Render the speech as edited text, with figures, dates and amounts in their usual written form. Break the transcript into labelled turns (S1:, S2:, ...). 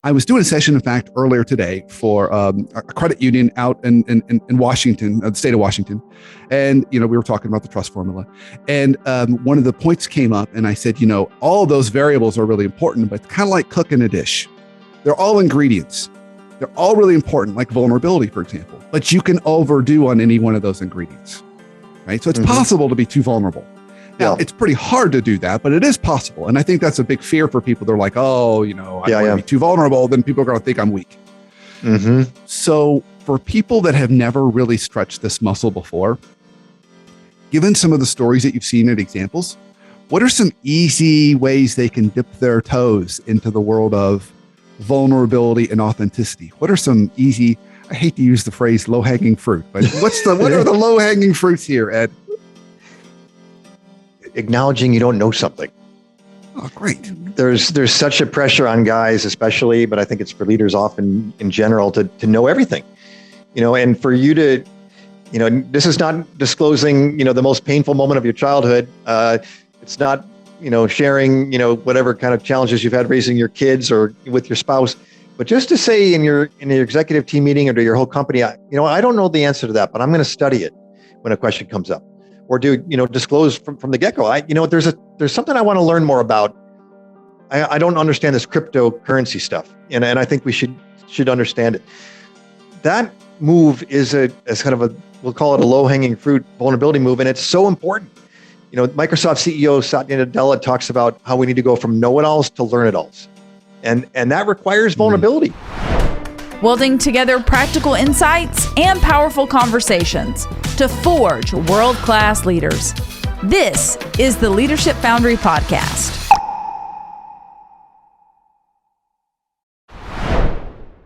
S1: I was doing a session, in fact, earlier today for a credit union out in Washington, the state of Washington. And, we were talking about the trust formula. And one of the points came up and I said, all of those variables are really important, but it's kind of like cooking a dish. They're all ingredients. They're all really important, like vulnerability, for example, but you can overdo on any one of those ingredients, right? So it's possible to be too vulnerable. Now, it's pretty hard to do that, but it is possible. And I think that's a big fear for people. They're like, I don't want to be too vulnerable. Then people are going to think I'm weak. So for people that have never really stretched this muscle before, given some of the stories that you've seen and examples, what are some easy ways they can dip their toes into the world of vulnerability and authenticity? What are some easy, I hate to use the phrase low-hanging fruit, but what are the low-hanging fruits here, Ed?
S2: Acknowledging you don't know something.
S1: Oh, great.
S2: There's such a pressure on guys, especially, but I think it's for leaders often in general to know everything, and for you to, this is not disclosing, the most painful moment of your childhood. It's not, sharing, whatever kind of challenges you've had raising your kids or with your spouse, but just to say in your executive team meeting or to your whole company, I don't know the answer to that, but I'm going to study it when a question comes up. Or do disclose from the get-go? There's something I want to learn more about. I don't understand this cryptocurrency stuff, and I think we should understand it. That move is kind of we'll call it a low-hanging fruit vulnerability move, and it's so important. Microsoft CEO Satya Nadella talks about how we need to go from know-it-alls to learn-it-alls, and that requires vulnerability.
S3: Welding together practical insights and powerful conversations to forge world-class leaders. This is the Leadership Foundry Podcast.